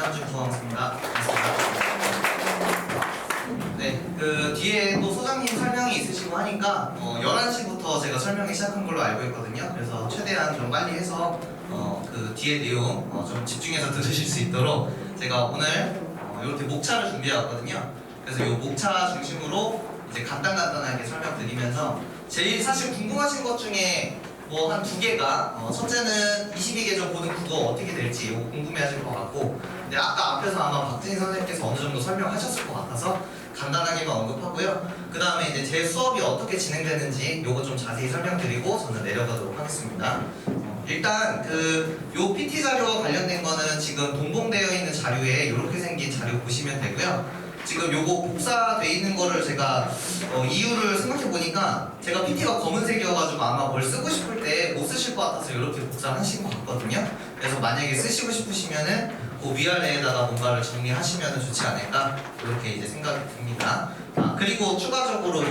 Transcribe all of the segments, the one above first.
한준 부항입니다. 네, 그 뒤에 또 소장님 설명이 있으시고 하니까 11시부터 제가 설명이 시작한 걸로 알고 있거든요. 그래서 최대한 좀 빨리 해서 그 뒤에 내용 좀 집중해서 들으실 수 있도록 제가 오늘 이렇게 목차를 준비해왔거든요. 그래서 이 목차 중심으로 이제 간단하게 설명드리면서 제일 사실 궁금하신 것 중에 뭐 한 두 개가 첫째는 22계정 고등 국어 어떻게 될지 이거 궁금해하실 것 같고, 근데 아까 앞에서 아마 박진희 선생님께서 어느 정도 설명하셨을 것 같아서 간단하게만 언급하고요. 그 다음에 이제 제 수업이 어떻게 진행되는지 요거 좀 자세히 설명드리고 저는 내려가도록 하겠습니다. 일단 요 PT 자료와 관련된 거는 지금 동봉되어 있는 자료에 이렇게 생긴 자료 보시면 되고요. 지금 요거 복사돼 있는 거를 제가 이유를 생각해 보니까 제가 PT가 검은색이어가지고 아마 뭘 쓰고 싶을 때 못 쓰실 것 같아서 이렇게 복사하신 것 같거든요. 그래서 만약에 쓰시고 싶으시면은 그 위아래에다가 뭔가를 정리하시면 좋지 않을까 이렇게 이제 생각이 듭니다. 그리고 추가적으로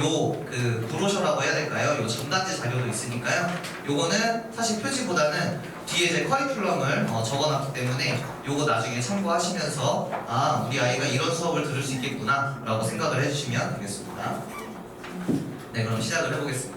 그 브로셔라고 해야 될까요? 요 전단지 자료도 있으니까요. 요거는 사실 표지보다는 뒤에 제 커리큘럼을 적어놨기 때문에 요거 나중에 참고하시면서 우리 아이가 이런 수업을 들을 수 있겠구나 라고 생각을 해주시면 되겠습니다. 네, 그럼 시작을 해보겠습니다.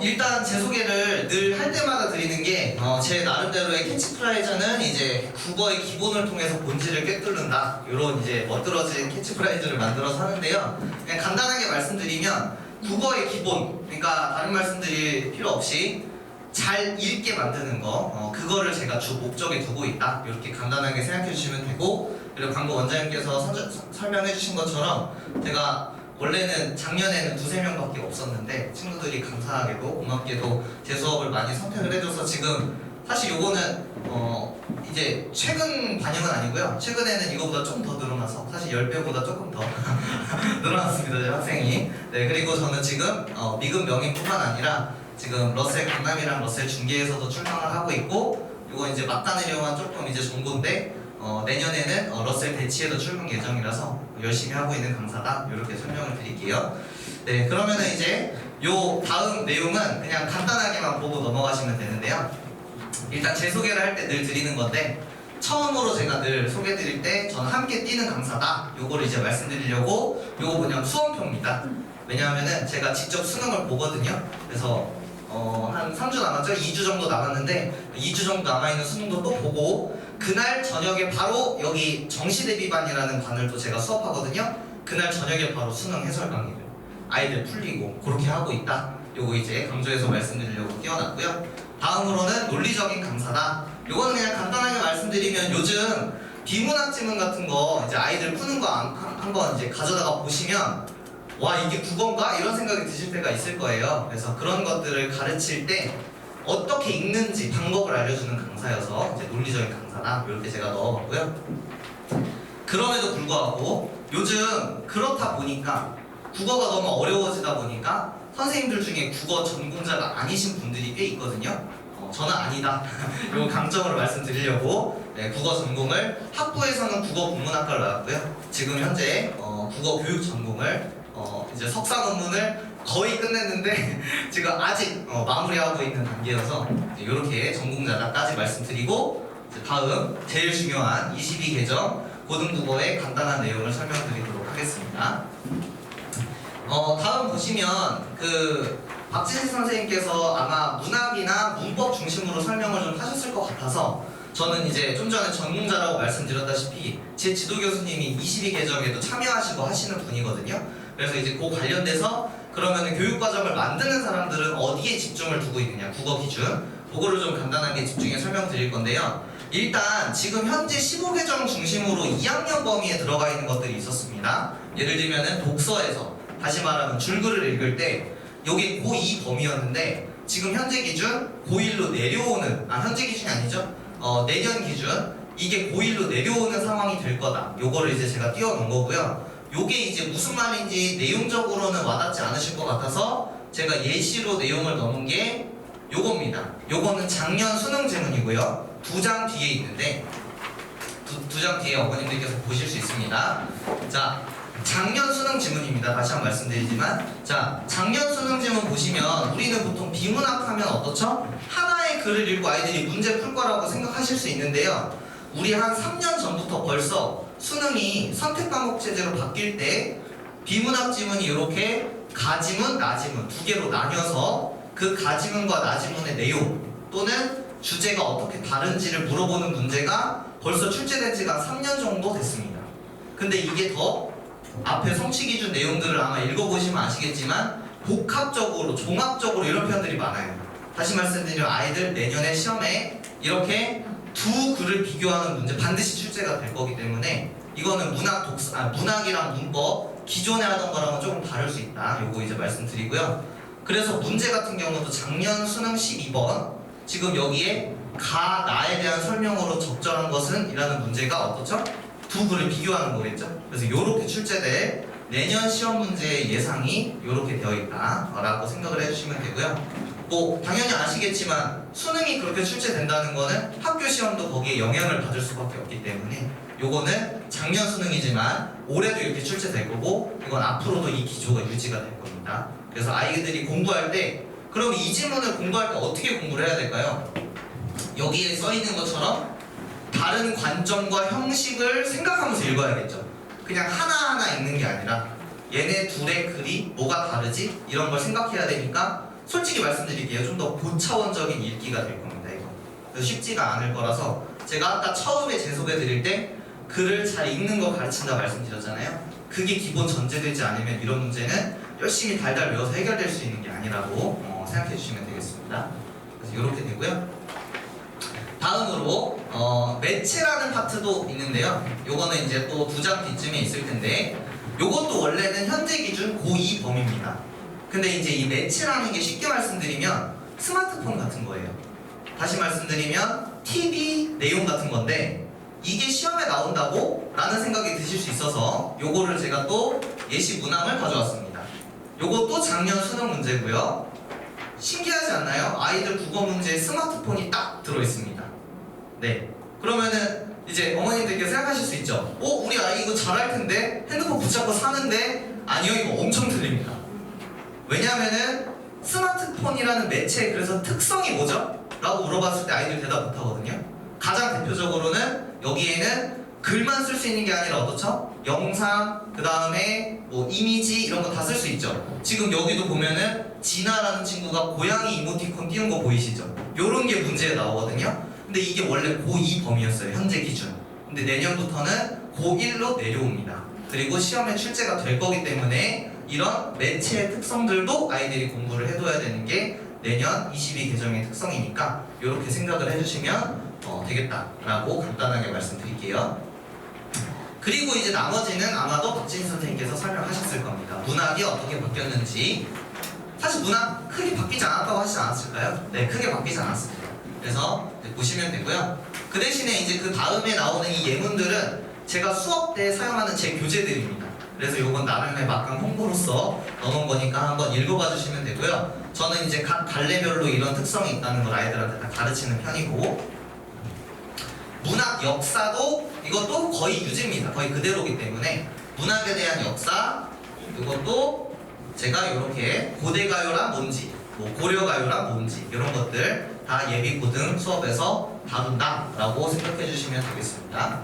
일단 제 소개를 늘 할 때마다 드리는 게 제 나름대로의 캐치프라이즈는 이제 국어의 기본을 통해서 본질을 꿰뚫는다, 이런 이제 멋들어진 캐치프라이즈를 만들어서 하는데요. 그냥 간단하게 말씀드리면 국어의 기본, 그러니까 다른 말씀드릴 필요 없이 잘 읽게 만드는 거, 그거를 제가 주 목적에 두고 있다, 이렇게 간단하게 생각해 주시면 되고, 그리고 방금 원장님께서 설명해 주신 것처럼 제가 원래는 작년에는 2~3명밖에 없었는데 친구들이 감사하게도 고맙게도 제 수업을 많이 선택을 해줘서 지금 사실 요거는 이제 최근 반영은 아니고요. 최근에는 이거보다 좀 더 늘어나서 사실 10배보다 조금 더 늘어났습니다, 제 학생이. 네, 그리고 저는 지금 미급 명인뿐만 아니라 지금 러셀 강남이랑 러셀 중계에서도 출강을 하고 있고, 이거 이제 맞다내려만 조금 이제 정보인데 내년에는 러셀 대치에도 출근 예정이라서 열심히 하고 있는 강사다, 이렇게 설명을 드릴게요. 네, 그러면은 이제 요 다음 내용은 그냥 간단하게만 보고 넘어가시면 되는데요. 일단 제 소개를 할 때 늘 드리는 건데, 처음으로 제가 늘 소개 드릴 때 저는 함께 뛰는 강사다, 요거를 이제 말씀드리려고. 요거 그냥 수험표입니다. 왜냐하면은 제가 직접 수능을 보거든요. 그래서 한 3주 남았죠? 2주 정도 남았는데 2주 정도 남아있는 수능도 또 보고, 그날 저녁에 바로 여기 정시대비반이라는 관을 또 제가 수업하거든요. 그날 저녁에 바로 수능 해설 강의를 아이들 풀리고 그렇게 하고 있다, 요거 이제 강조해서 말씀드리려고 띄워놨고요. 다음으로는 논리적인 강사다. 요거는 그냥 간단하게 말씀드리면 요즘 비문학 지문 같은 거 이제 아이들 푸는 거 한번 이제 가져다가 보시면 와, 이게 국어인가? 이런 생각이 드실 때가 있을 거예요. 그래서 그런 것들을 가르칠 때 어떻게 읽는지 방법을 알려주는 강사여서 이제 논리적인 강사다, 이렇게 제가 넣어봤고요. 그럼에도 불구하고 요즘 그렇다 보니까 국어가 너무 어려워지다 보니까 선생님들 중에 국어 전공자가 아니신 분들이 꽤 있거든요. 저는 아니다 요 강점으로 말씀드리려고 국어 전공을, 학부에서는 국어 국문학과를 나왔고요. 지금 현재 국어 교육 전공을 이제 석사 논문을 거의 끝냈는데 지금 아직 마무리하고 있는 단계여서 이렇게 전공자다까지 말씀드리고, 다음 제일 중요한 22계정 고등국어의 간단한 내용을 설명드리도록 하겠습니다. 다음 보시면 박진희 선생님께서 아마 문학이나 문법 중심으로 설명을 좀 하셨을 것 같아서, 저는 이제 좀 전에 전공자라고 말씀드렸다시피 제 지도 교수님이 22계정에도 참여하시고 하시는 분이거든요. 그래서 이제 그 관련돼서 그러면 교육과정을 만드는 사람들은 어디에 집중을 두고 있느냐, 국어 기준, 그거를 좀 간단하게 집중해 설명드릴 건데요. 일단 지금 현재 15계정 중심으로 2학년 범위에 들어가 있는 것들이 있었습니다. 예를 들면은 독서에서, 다시 말하면 줄글을 읽을 때 이게 고2 범위였는데 지금 현재 기준 고1로 내려오는, 현재 기준이 아니죠, 내년 기준, 이게 고1로 내려오는 상황이 될 거다, 요거를 이제 제가 띄워놓은 거고요. 요게 이제 무슨 말인지 내용적으로는 와닿지 않으실 것 같아서 제가 예시로 내용을 넣은 게 요겁니다. 요거는 작년 수능 제문이고요. 2장 뒤에 있는데 두 장 뒤에 어머님들께서 보실 수 있습니다. 자, 작년 수능 지문입니다. 다시 한번 말씀드리지만, 자, 작년 수능 지문 보시면 우리는 보통 비문학 하면 어떻죠? 하나의 글을 읽고 아이들이 문제 풀 거라고 생각하실 수 있는데요. 우리 한 3년 전부터 벌써 수능이 선택 과목 체제로 바뀔 때 비문학 지문이 이렇게 가지문, 나지문 두 개로 나뉘어서 그 가지문과 나지문의 내용 또는 주제가 어떻게 다른지를 물어보는 문제가 벌써 출제된 지가 3년 정도 됐습니다. 근데 이게 더 앞에 성취기준 내용들을 아마 읽어보시면 아시겠지만 복합적으로, 종합적으로 이런 표현들이 많아요. 다시 말씀드리면 아이들 내년에 시험에 이렇게 두 글을 비교하는 문제 반드시 출제가 될 거기 때문에 이거는 문학이랑 문법 기존에 하던 거랑은 조금 다를 수 있다. 요거 이제 말씀드리고요. 그래서 문제 같은 경우도 작년 수능 12번 지금 여기에 가, 나에 대한 설명으로 적절한 것은 이라는 문제가 어떻죠? 두 글을 비교하는 거겠죠? 그래서 요렇게 출제될 내년 시험 문제의 예상이 요렇게 되어 있다라고 생각을 해주시면 되고요. 뭐 당연히 아시겠지만 수능이 그렇게 출제된다는 거는 학교 시험도 거기에 영향을 받을 수밖에 없기 때문에 요거는 작년 수능이지만 올해도 이렇게 출제될 거고 이건 앞으로도 이 기조가 유지가 될 겁니다. 그래서 아이들이 공부할 때 그럼 이 지문을 공부할 때 어떻게 공부를 해야 될까요? 여기에 써 있는 것처럼 다른 관점과 형식을 생각하면서 읽어야겠죠. 그냥 하나하나 읽는 게 아니라 얘네 둘의 글이 뭐가 다르지? 이런 걸 생각해야 되니까 솔직히 말씀드릴게요. 좀 더 고차원적인 읽기가 될 겁니다. 이거. 그래서 쉽지가 않을 거라서 제가 아까 처음에 재소개 드릴 때 글을 잘 읽는 거 가르친다 말씀드렸잖아요. 그게 기본 전제되지 않으면 이런 문제는 열심히 달달 외워서 해결될 수 있는 게 아니라고 생각해 주시면 되겠습니다. 그래서 이렇게 되고요. 다음으로 매체라는 파트도 있는데요. 요거는 이제 또 두 장 뒤쯤에 있을 텐데 요것도 원래는 현재 기준 고2 범위입니다. 근데 이제 이 매체라는 게 쉽게 말씀드리면 스마트폰 같은 거예요. 다시 말씀드리면 TV 내용 같은 건데 이게 시험에 나온다고? 라는 생각이 드실 수 있어서 요거를 제가 또 예시 문항을 가져왔습니다. 요것도 작년 수능 문제고요. 신기하지 않나요? 아이들 국어 문제에 스마트폰이 딱 들어있습니다. 네. 그러면은 이제 어머님들께서 생각하실 수 있죠. 우리 아이 이거 잘할 텐데 핸드폰 붙잡고 사는데 아니요, 이거 엄청 틀립니다. 왜냐면은 스마트폰이라는 매체의 그래서 특성이 뭐죠? 라고 물어봤을 때 아이들 대답 못하거든요. 가장 대표적으로는 여기에는 글만 쓸 수 있는 게 아니라 어떻죠? 영상, 그 다음에 뭐 이미지 이런 거 다 쓸 수 있죠. 지금 여기도 보면은 진아라는 친구가 고양이 이모티콘 띄운 거 보이시죠? 요런 게 문제에 나오거든요. 근데 이게 원래 고2 범위였어요. 현재 기준. 근데 내년부터는 고1로 내려옵니다. 그리고 시험에 출제가 될 거기 때문에 이런 매체의 특성들도 아이들이 공부를 해둬야 되는 게 내년 22 개정의 특성이니까 이렇게 생각을 해주시면 되겠다라고 간단하게 말씀드릴게요. 그리고 이제 나머지는 아마도 박진 선생님께서 설명하셨을 겁니다. 문학이 어떻게 바뀌었는지. 사실 문학 크게 바뀌지 않았다고 하시지 않았을까요? 네, 크게 바뀌지 않았습니다. 그래서 보시면 되고요. 그 대신에 이제 그 다음에 나오는 이 예문들은 제가 수업 때 사용하는 제 교재들입니다. 그래서 요건 나름의 막강 홍보로서 넣어놓은 거니까 한번 읽어봐 주시면 되고요. 저는 이제 각 갈래별로 이런 특성이 있다는 걸 아이들한테 다 가르치는 편이고, 문학 역사도 이것도 거의 유지입니다. 거의 그대로기 때문에 문학에 대한 역사, 이것도 제가 이렇게 고대가요란 뭔지, 뭐 고려가요란 뭔지 이런 것들 다 예비 고등 수업에서 다룬다라고 생각해 주시면 되겠습니다.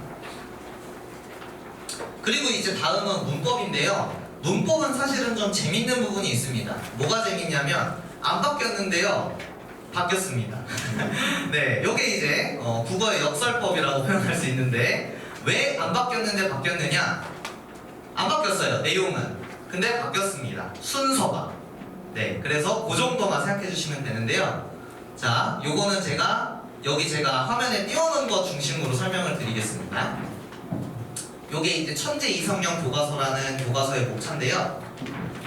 그리고 이제 다음은 문법인데요. 문법은 사실은 좀 재밌는 부분이 있습니다. 뭐가 재밌냐면 안 바뀌었는데요. 바뀌었습니다. 네, 요게 이제 국어의 역설법이라고 표현할 수 있는데 왜 안 바뀌었는데 바뀌었느냐? 안 바뀌었어요. 내용은. 근데 바뀌었습니다. 순서가. 네, 그래서 그 정도만 생각해 주시면 되는데요. 자, 요거는 제가 화면에 띄워놓은 것 중심으로 설명을 드리겠습니다. 요게 이제 천재 이성영 교과서라는 교과서의 목차인데요.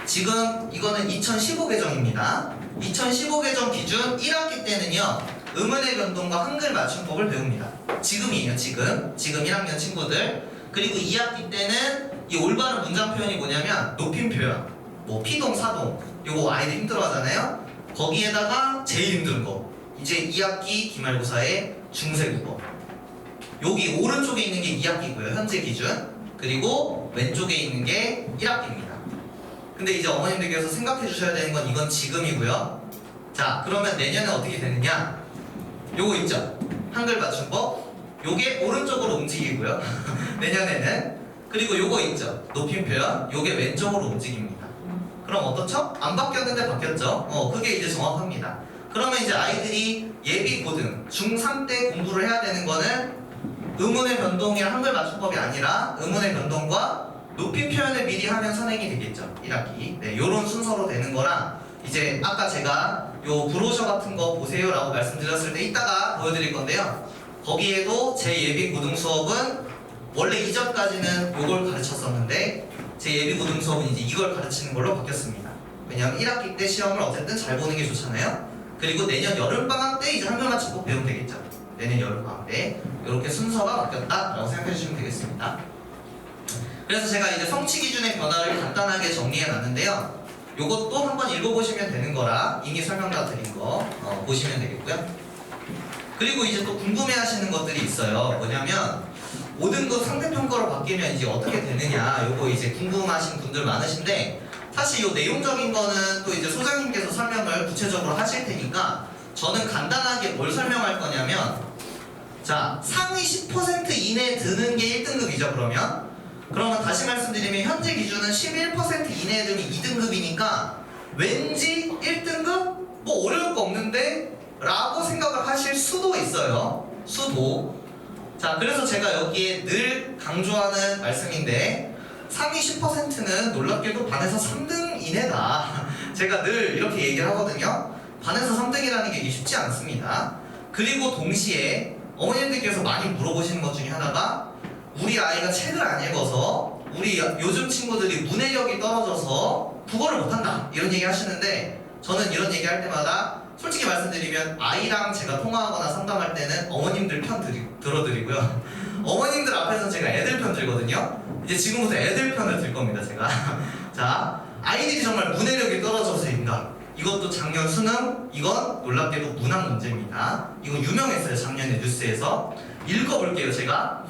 지금 이거는 2015 개정입니다. 2015 개정 기준 1학기 때는요, 음운의 변동과 한글 맞춤법을 배웁니다. 지금이에요, 지금 1학년 친구들. 그리고 2학기 때는 이 올바른 문장 표현이 뭐냐면 높임 표현, 뭐 피동, 사동, 요거 아이들 힘들어 하잖아요. 거기에다가 제일 힘든 거, 이제 2학기 기말고사의 중세국어. 여기 오른쪽에 있는 게 2학기고요, 현재 기준. 그리고 왼쪽에 있는 게 1학기입니다. 근데 이제 어머님들께서 생각해 주셔야 되는 건 이건 지금이고요. 자, 그러면 내년에 어떻게 되느냐? 요거 있죠? 한글 맞춤법, 요게 오른쪽으로 움직이고요. 내년에는. 그리고 요거 있죠. 높임 표현. 요게 왼쪽으로 움직입니다. 그럼 어떻죠? 안 바뀌었는데 바뀌었죠? 그게 이제 정확합니다. 그러면 이제 아이들이 예비 고등 중3 때 공부를 해야 되는 거는 의문의 변동이랑 한글 맞춤법이 아니라 의문의 변동과 높임 표현을 미리 하면 선행이 되겠죠. 1학기. 네, 요런 순서로 되는 거랑 이제 아까 제가 요 브로셔 같은 거 보세요 라고 말씀드렸을 때 이따가 보여드릴 건데요. 거기에도 제 예비 고등 수업은 원래 이전까지는 요걸 가르쳤었는데 제 예비 고등 수업은 이제 이걸 가르치는 걸로 바뀌었습니다. 왜냐하면 1학기 때 시험을 어쨌든 잘 보는 게 좋잖아요. 그리고 내년 여름방학 때 이제 한글 맞춤법 배우면 되겠죠. 내년 여름방학 때 이렇게 순서가 바뀌었다라고 생각해 주시면 되겠습니다. 그래서 제가 이제 성취 기준의 변화를 간단하게 정리해 놨는데요. 요것도 한번 읽어보시면 되는 거라 이미 설명 다 드린 거 보시면 되겠고요. 그리고 이제 또 궁금해 하시는 것들이 있어요. 뭐냐면 5등급 상대평가로 바뀌면 이제 어떻게 되느냐, 요거 이제 궁금하신 분들 많으신데 사실 요 내용적인 거는 또 이제 소장님께서 설명을 구체적으로 하실 테니까 저는 간단하게 뭘 설명할 거냐면, 자, 상위 10% 이내에 드는 게 1등급이죠. 그러면 다시 말씀드리면 현재 기준은 11% 이내에 들면 2등급이니까 왠지 1등급? 뭐 어려울 거 없는데? 라고 생각을 하실 수도 있어요. 자, 그래서 제가 여기에 늘 강조하는 말씀인데 상위 10%는 놀랍게도 반에서 3등 이내다. 제가 늘 이렇게 얘기를 하거든요. 반에서 3등이라는 게 쉽지 않습니다. 그리고 동시에 어머님들께서 많이 물어보시는 것 중에 하나가 우리 아이가 책을 안 읽어서 우리 요즘 친구들이 문해력이 떨어져서 국어를 못한다 이런 얘기 하시는데, 저는 이런 얘기 할 때마다 솔직히 말씀드리면 아이랑 제가 통화하거나 상담할 때는 어머님들 편 들어드리고요. 어머님들 앞에서 제가 애들 편 들거든요. 이제 지금부터 애들 편을 들 겁니다, 제가. 자, 아이들이 정말 문해력이 떨어져서인가? 이것도 작년 수능, 이건 놀랍게도 문학 문제입니다. 이거 유명했어요, 작년에 뉴스에서. 읽어볼게요, 제가.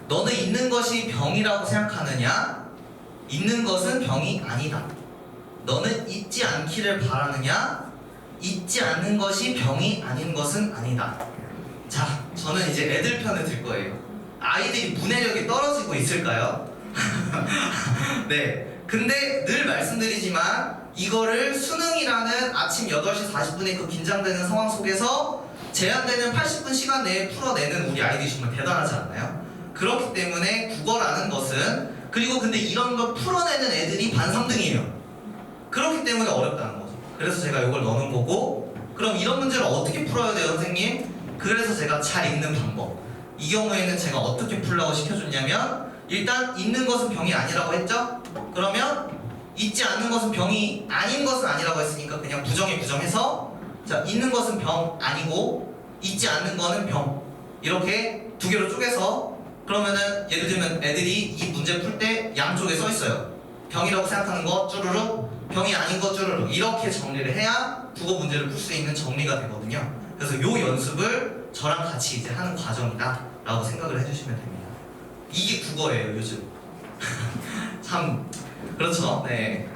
너는 있는 것이 병이라고 생각하느냐? 있는 것은 병이 아니다. 너는 잊지 않기를 바라느냐? 잊지 않는 것이 병이 아닌 것은 아니다. 자, 저는 이제 애들 편을 들 거예요. 아이들이 문해력이 떨어지고 있을까요? 네. 근데 늘 말씀드리지만 이거를 수능이라는 아침 8시 40분에 그 긴장되는 상황 속에서 제한되는 80분 시간 내에 풀어내는 우리 아이들이 정말 대단하지 않나요? 그렇기 때문에 국어라는 것은, 그리고 근데 이런 걸 풀어내는 애들이 반 3등이에요. 그렇기 때문에 어렵다는 거죠. 그래서 제가 이걸 넣는 거고, 그럼 이런 문제를 어떻게 풀어야 돼요, 선생님? 그래서 제가 잘 읽는 방법. 이 경우에는 제가 어떻게 풀라고 시켜줬냐면, 일단 있는 것은 병이 아니라고 했죠? 그러면 있지 않는 것은 병이 아닌 것은 아니라고 했으니까 그냥 부정에 부정해서, 자, 있는 것은 병 아니고 있지 않는 거는 병, 이렇게 두 개로 쪼개서, 그러면은 예를 들면 애들이 이 문제 풀 때 양쪽에 써 있어요. 병이라고 생각하는 거 쭈루룩, 병이 아닌 거 쭈루룩, 이렇게 정리를 해야 국어 문제를 풀 수 있는 정리가 되거든요. 그래서 요 연습을 저랑 같이 이제 하는 과정이다 라고 생각을 해주시면 됩니다. 이게 국어예요, 요즘. 참 그렇죠. 네.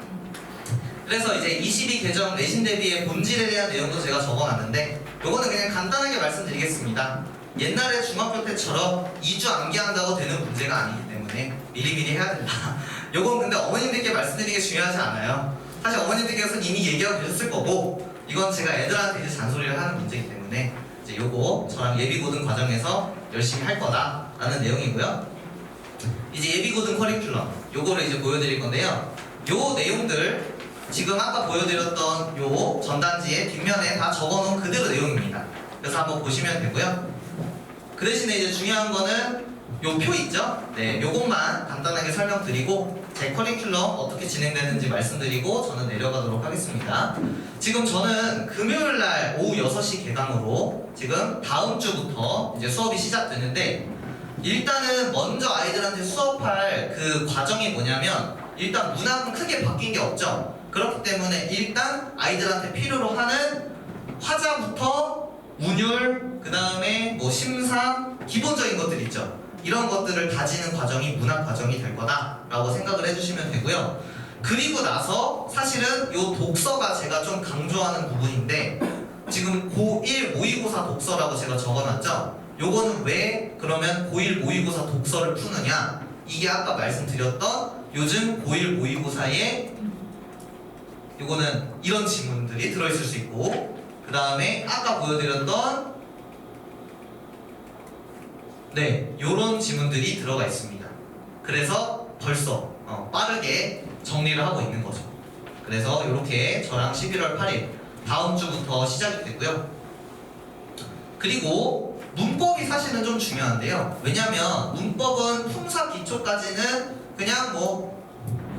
그래서 이제 22개정 내신 대비의 본질에 대한 내용도 제가 적어놨는데, 요거는 그냥 간단하게 말씀드리겠습니다. 옛날에 중학교 때처럼 2주 암기한다고 되는 문제가 아니기 때문에 미리미리 해야 된다. 요건 근데 어머님들께 말씀드리는 게 중요하지 않아요. 사실 어머님들께서는 이미 얘기하고 계셨을 거고, 이건 제가 애들한테 이제 잔소리를 하는 문제이기 때문에 이제 요거 저랑 예비고등 과정에서 열심히 할 거다라는 내용이고요. 이제 예비고등 커리큘럼 요거를 이제 보여드릴 건데요. 요 내용들 지금 아까 보여드렸던 요 전단지의 뒷면에 다 적어놓은 그대로 내용입니다. 그래서 한번 보시면 되고요. 그 대신에 이제 중요한 거는 요 표 있죠? 네, 요것만 간단하게 설명드리고 제 커리큘럼 어떻게 진행되는지 말씀드리고 저는 내려가도록 하겠습니다. 지금 저는 금요일날 오후 6시 개강으로 지금 다음 주부터 이제 수업이 시작되는데, 일단은 먼저 아이들한테 수업할 그 과정이 뭐냐면, 일단 문학은 크게 바뀐 게 없죠. 그렇기 때문에 일단 아이들한테 필요로 하는 화자부터 운율, 그 다음에 뭐 심사, 기본적인 것들 있죠. 이런 것들을 다지는 과정이 문학 과정이 될 거다라고 생각을 해주시면 되고요. 그리고 나서 사실은 이 독서가 제가 좀 강조하는 부분인데, 지금 고1 모의고사 독서라고 제가 적어놨죠. 요거는 왜 그러면 고1 모의고사 독서를 푸느냐? 이게 아까 말씀드렸던 요즘 고1 모의고사에 요거는 이런 지문들이 들어있을 수 있고, 그 다음에 아까 보여드렸던 네, 요런 지문들이 들어가 있습니다. 그래서 벌써 빠르게 정리를 하고 있는 거죠. 그래서 이렇게 저랑 11월 8일 다음 주부터 시작이 되고요. 그리고 문법이 사실은 좀 중요한데요. 왜냐면 문법은 품사 기초까지는 그냥 뭐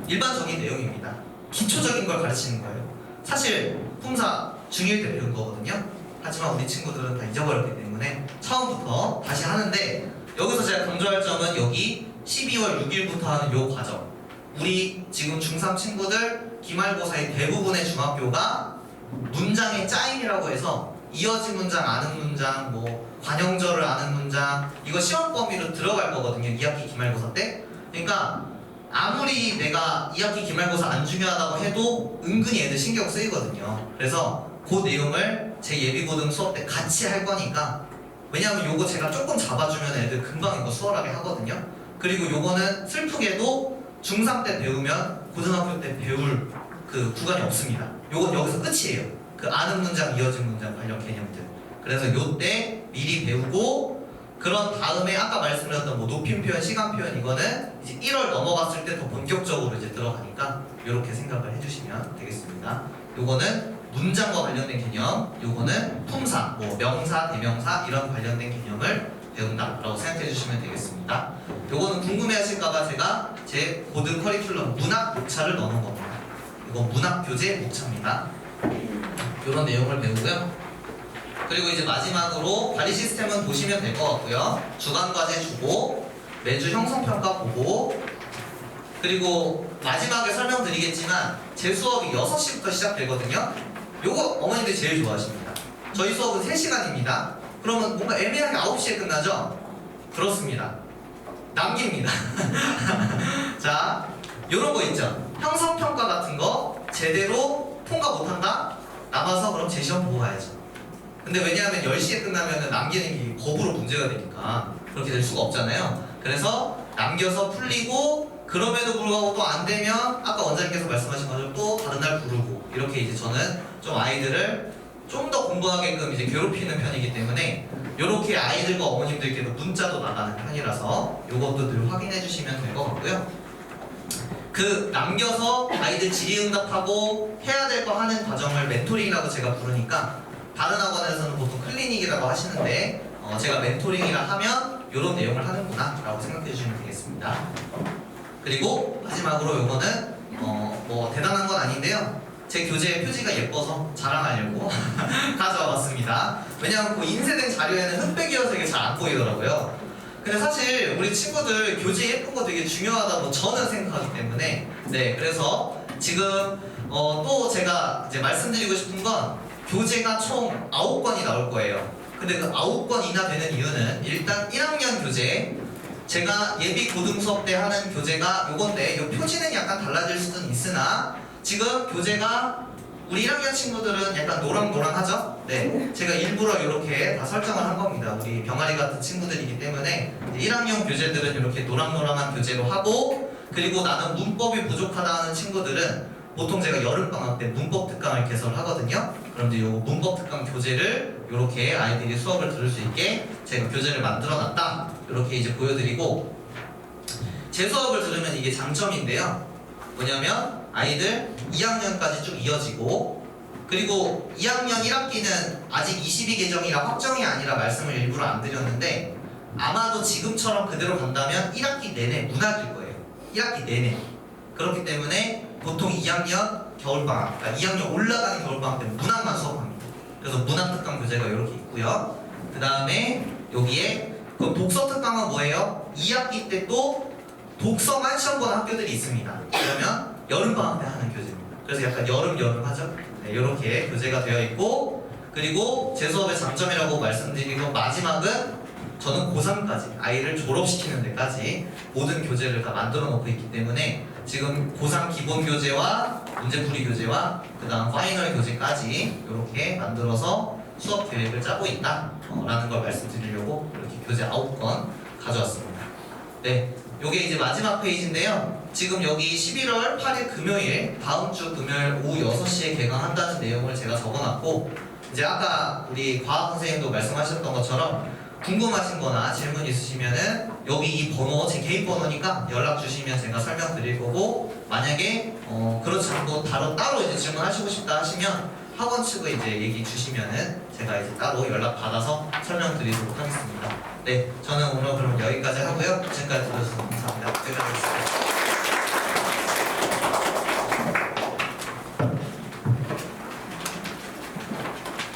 일반적인 내용입니다. 기초적인 걸 가르치는 거예요. 사실 품사 중1 때 배운 거거든요. 하지만 우리 친구들은 다 잊어버렸기 때문에 처음부터 다시 하는데, 여기서 제가 강조할 점은 여기 12월 6일부터 하는 요 과정, 우리 지금 중3 친구들 기말고사의 대부분의 중학교가 문장의 짜임이라고 해서 이어진 문장, 아는 문장, 뭐 관형절을 아는 문장, 이거 시험 범위로 들어갈 거거든요. 2학기 기말고사 때. 그러니까 아무리 내가 2학기 기말고사 안 중요하다고 해도 은근히 애들 신경 쓰이거든요. 그래서 그 내용을 제 예비고등 수업 때 같이 할 거니까, 왜냐하면 요거 제가 조금 잡아주면 애들 금방 이거 수월하게 하거든요. 그리고 요거는 슬프게도 중3 때 배우면 고등학교 때 배울 그 구간이 없습니다. 요건 여기서 끝이에요. 그 아는 문장, 이어진 문장 관련 개념들. 그래서 요때 미리 배우고, 그런 다음에 아까 말씀드렸던 뭐 높임 표현, 시간 표현, 이거는 이제 1월 넘어갔을 때 더 본격적으로 이제 들어가니까 요렇게 생각을 해주시면 되겠습니다. 요거는 문장과 관련된 개념, 요거는 품사, 뭐 명사, 대명사 이런 관련된 개념을 배운다라고 생각해 주시면 되겠습니다. 요거는 궁금해하실까봐 제가 제 고등 커리큘럼 문학 목차를 넣어놓은 겁니다. 이거 문학 교재 목차입니다. 요런 내용을 배우고요. 그리고 이제 마지막으로 관리 시스템은 보시면 될 것 같고요. 주간 과제 주고 매주 형성평가 보고, 그리고 마지막에 설명드리겠지만 제 수업이 6시부터 시작되거든요. 요거 어머니들이 제일 좋아하십니다. 저희 수업은 3시간입니다. 그러면 뭔가 애매하게 9시에 끝나죠? 그렇습니다. 남깁니다. 자, 요런 거 있죠? 형성평가 같은 거 제대로 통과 못한다? 남아서 그럼 재시험 보고 가야죠. 근데 왜냐하면 10시에 끝나면 남기는 게 법으로 문제가 되니까 그렇게 될 수가 없잖아요. 그래서 남겨서 풀리고, 그럼에도 불구하고 또 안 되면 아까 원장님께서 말씀하신 것처럼 또 다른 날 부르고, 이렇게 이제 저는 좀 아이들을 좀 더 공부하게끔 이제 괴롭히는 편이기 때문에 이렇게 아이들과 어머님들께도 문자도 나가는 편이라서 이것도 늘 확인해 주시면 될 것 같고요. 그 남겨서 아이들 질의응답하고 해야 될 거 하는 과정을 멘토링이라고 제가 부르니까, 다른 학원에서는 보통 클리닉이라고 하시는데 제가 멘토링이라 하면 이런 내용을 하는구나 라고 생각해 주시면 되겠습니다. 그리고 마지막으로 요거는 뭐 대단한 건 아닌데요, 제 교재 표지가 예뻐서 자랑하려고 가져와 봤습니다. 왜냐하면 그 인쇄된 자료에는 흑백이어서 이게 잘 안 보이더라고요. 근데 사실 우리 친구들 교재 예쁜 거 되게 중요하다고 저는 생각하기 때문에, 네, 그래서 지금 또 제가 이제 말씀드리고 싶은 건, 교재가 총 9권이 나올 거예요. 근데 그 9권이나 되는 이유는, 일단 1학년 교재, 제가 예비 고등 수업 때 하는 교재가 요건데, 요 표지는 약간 달라질 수는 있으나 지금 교재가 우리 1학년 친구들은 약간 노랑노랑하죠? 네, 제가 일부러 이렇게 다 설정을 한 겁니다. 우리 병아리 같은 친구들이기 때문에 1학년 교재들은 이렇게 노랑노랑한 교재로 하고, 그리고 나는 문법이 부족하다 하는 친구들은 보통 제가 여름방학 때 문법 특강을 개설하거든요. 그런데 이 문법 특강 교재를 이렇게 아이들이 수업을 들을 수 있게 제가 교재를 만들어 놨다, 이렇게 이제 보여드리고, 제 수업을 들으면 이게 장점인데요, 뭐냐면 아이들 2학년까지 쭉 이어지고, 그리고 2학년 1학기는 아직 22개정이라 확정이 아니라 말씀을 일부러 안 드렸는데, 아마도 지금처럼 그대로 간다면 1학기 내내 문학일 거예요. 1학기 내내. 그렇기 때문에 보통 2학년 겨울방학, 그러니까 2학년 올라가는 겨울방학 때는 문학만 수업합니다. 그래서 문학특강 교재가 이렇게 있고요. 그 다음에 여기에 그 독서특강은 뭐예요? 2학기 때 또 독서만 시험 보는 학교들이 있습니다. 그러면 여름방학 때 하는 교재입니다. 그래서 약간 여름 하죠? 네, 이렇게 교재가 되어 있고, 그리고 제 수업의 장점이라고 말씀드리고, 마지막은 저는 고3까지 아이를 졸업시키는 데까지 모든 교재를 다 만들어 놓고 있기 때문에, 지금 고3 기본 교재와 문제풀이 교재와 그 다음 파이널 교재까지 이렇게 만들어서 수업 계획을 짜고 있다 라는 걸 말씀드리려고 이렇게 교재 9권 가져왔습니다. 네, 요게 이제 마지막 페이지인데요. 지금 여기 11월 8일 금요일, 다음 주 금요일 오후 6시에 개강한다는 내용을 제가 적어놨고, 이제 아까 우리 과학 선생님도 말씀하셨던 것처럼 궁금하신 거나 질문 있으시면은 여기 이 번호, 제 개인 번호니까 연락 주시면 제가 설명드릴 거고, 만약에 그렇지 않고 따로 이제 질문하시고 싶다 하시면 학원 측에 이제 얘기 주시면은 제가 이제 따로 연락 받아서 설명드리도록 하겠습니다. 네, 저는 오늘 그럼 여기까지 하고요. 지금까지 들어주셔서